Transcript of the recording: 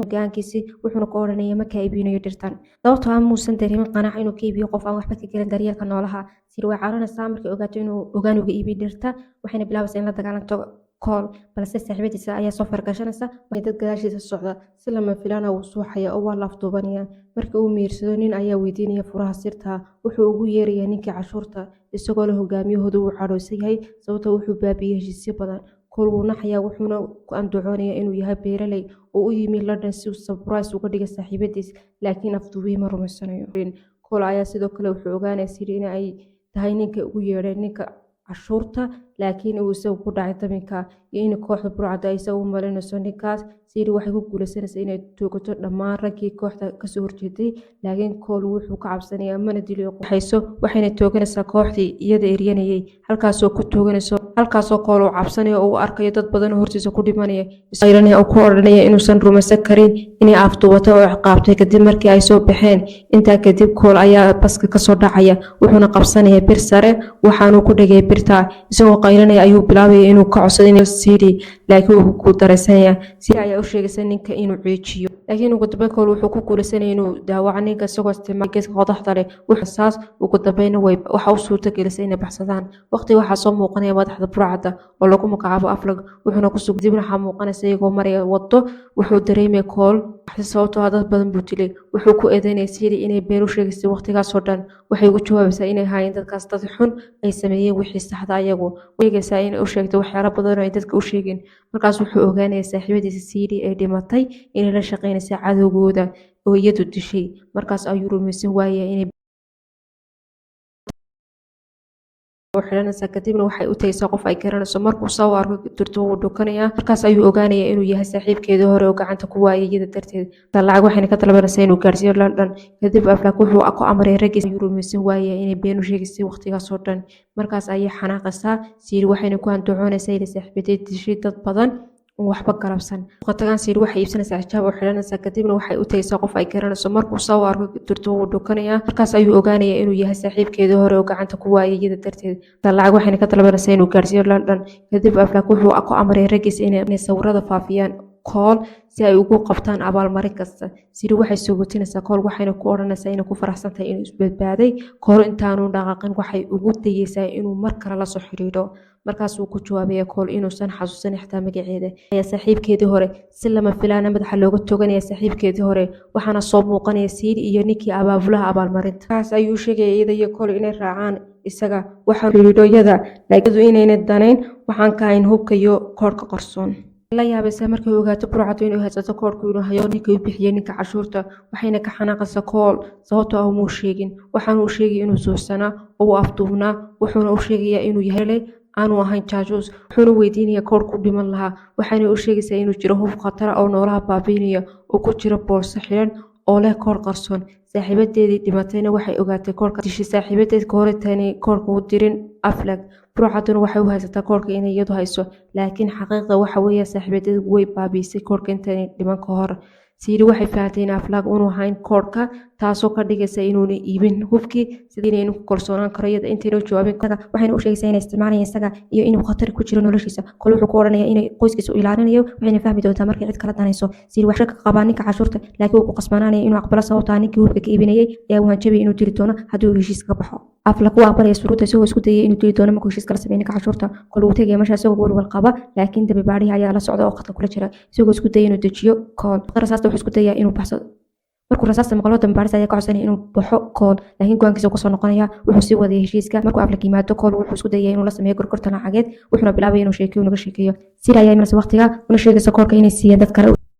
hogaankiisi wuxuuna ku odhanaya ma kaa iibinayo dhirtan sababtoo ah muusan dareemin qanaaco inuu ka iibiyo qof aan waxba ka gelin daryeelka noolaha siri way caranaysaa markay ogaato inuu ogaan uga iibiyo dhirta waxayna bilaabaysaa in la dagaalanto kool balse saaxiibadiisa ayaa soo fargashanaysa waxay dad gadaashiisa socda si lama filaana uu suuxaya oo waa laafduubanaya marka uu miirsado nin ayaa weydiinaya furaha sirta wuxuu ugu yeerayaa ninkii cashuurta isagoo la hogaamiyahooda uu cadhoosan yahay sababtoo wuxuu baabiiyey heshiisyo badan kool wuu naxayaa wuxuuna ku andacoonaya inuu yahay beeraley oo u yimi London si uu surprise uga dhiga saaxiibadiis laakiin afduubii ma rumaysanayo kool ayaa sidoo kale wuxuu ogaanaya siri in ay tahay ninka ugu yeedhay ninka cashuurta laakiin uu isagu ku dhacay daminka iyo in kooxda burcada ay isagu malinayso ninkaas siri waxay ku guulaysanaysaa inay toogato dhammaan raggii kooxda kasoo horjeeday laakiin kool wuxuu ka cabsanayaa mana dilo waxayso waxayna tooganaysaa kooxdii iyada eryanayay halkaasoo kool uu cabsanayo oo uu arkayo dad badan oo hortiisa ku dhimanaya isagoo oo ku odhanaya inuusan rumaysan karin inay afduubatay oo ciqaabtay kadib markii ay soo baxeen intaa kadib kool ayaa baska kasoo dhacaya wuxuuna qabsanaya bir sare waxaanuu ku dhigay birta isagoo qaylinaya ayuu bilaabaya inuu ka codsado inuu siri laakiin uu ku daraysanaya si ay u sheegaysan ninka inuu ciijiyo laakiin ugu dambeyn kool wuxuu ku guulaysanaya inuu daawaco ninka isagoo isticmaalay geeska qodaxda leh wuxuu ugu dambeyn waxa uu suurtagelisay inay baxsadaan waqti waxaa soo muuqanaya madaxda burcada oo lagu magacaabo aflag wuxuuna ku sugay dib waxaa muuqanaysa iyagoo maraya wado wuxuu dareemay kool sababtoo ah dad badan buu dilay wuxuu ku eedeynaya siri inay been u sheegaysay waqtigaasoo dhan waxay ugu jawaabaysaa inay haayeen dadkaas dad xun ay sameeyeen wixii saxda ayagu sheegaysaa inay u sheegto waxyaalo badan oo ay dadka u sheegin markaas wuxuu ogaanaya saaxiibadiisa siri ay dhimatay inay la shaqeynaysa cadowgooda oo iyadu dishay markaas ayuu rumaysan waayay inay xiranaysa kadibna waxay u tagaysaa qof ay garanayso markuu soo arko dirto wuu dhukanaya markaas ayuu ogaanaya inuu yahay saaxiibkeedii hore oo gacanta ku waayay iyada darteed lacag waxayna ka dalbanaysaa inuu gaarsiiyo London kadib aflaak wuxuu ku amray raggiisa ayuu rumaysan waayay inay been u sheegaysay waqtigaasoo dhan markaas ayay xanaaqaysaa siri waxayna ku andacoonaysaa inay saaxiibadeed dishay dad badan waxba galabsan qatagan siri waxay iibsanaysaa xijaab oo xiranaysa kadibna waxay u tagaysaa qof ay garanayso markuu soo arko dirto wuu dhukanaya markaas ayuu ogaanaya inuu yahay saaxiibkeedii hore oo gacanta ku waayay iyada darteed lacag waxayna ka dalbanaysaa inuu gaarsiiyo London kadib aflaak wuxuu ku amray raggiisa inay sawirada faafiyaan kool si ay ugu qabtaan abaalmarin kasta siri waxay soo gotinaysaa kool waxayna ku odhanaysaa inay ku faraxsan tahay inuu isbadbaaday kool intaanu dhaqaaqin waxay ugu dayaysaa inuu mar kale la soo xiriiro markaas uu ku jawaabaya kool inuusan xasuusan xitaa magaceeda ayaa saaxiibkeedii hore si lama filaana madaxa looga toganaya saaxiibkeedii hore waxaana soo muuqanaya siri iyo ninkii abaabulaha abaalmarinta kaas ayuu sheegaya iyada iyo kool inay raacaan isaga waxaa xiriirooyada laakiin inayna danayn waxaan ka hayn hubka iyo koodhka qarsoon la yaabaysaa markay ogaato burcadu inuu haysato koodhku inuu hayo ninkii u bixiyay ninka cashuurta waxayna ka xanaaqaysaa kool sababtoo ah muu sheegin waxaanu u sheegay inuu suuxsanaa oo uu afduubnaa wuxuuna u sheegayaa inuu yahay aanu ahayn jaajuus wuxuuna weydiinaya koodhku dhiman lahaa waxayna u sheegaysaa inuu jiro hub khatara oo noolaha baabiinaya oo ku jira boorso xiran oo leh koodh qarsoon saaxiibadeedii dhimatayna waxay ogaatay koodhka dishay saaxiibadeed ka hore tani koodhka u dirin aflag burcaduna waxay u haysataa koodhka inay iyadu hayso laakiin xaqiiqda waxa weeye saaxiibadeed way baabiisay koodhka intani dhiman ka hor siri waxay fahamtay in aflaag unu ahayn koodhka taasoo ka dhigaysa inuuna iibin hubkii sidii inuu ku kalsoonaan karo iyada intaynu jawaabin waxayna u sheegaysaa inay isticmaalayaan isaga iyo inuu khatar ku jiro noloshiisa kol wuxuu ku odhanaya inay qoyskiisa u ilaalinayo waxayna fahmi doontaa markay cid kala danayso siri wax shaka qabaa ninka cashuurta laakiin uu ku qasbanaanaya inuu aqbalo sababtaa ninkii hubka ka iibinayay ayaa wahanjabay inuu dili doono haddii uu heshiis ka baxo aflaak wuu aqbalaya suruudda isagoo isku dayay inuu dili doono markuu heshiis kala sameeyay ninka cashuurta kol uu tegaya meesha isagoo walwal qaba laakiin dambi baadhihi ayaa la socda oo khadka kula jira isagoo isku dayay inuu dejiyo kool rasaasta wuxuu isku dayay inuu baxsado markuu rasaasta maqlo dambaarisa ayaa ka codsanaya inuu baxo kool laakiin go'aankiisa kusoo noqonaya wuxuu sii wadaya heshiiska markuu aflaak yimaado kool wuxuu isku dayay inuu la sameeyo gorgortan lacageed wuxuuna bilaabaya inuu sheekeyo naga sheekeeyo siri ayaa imanaysa waqtiga una sheegaysa koolka inay siiyeen dad kale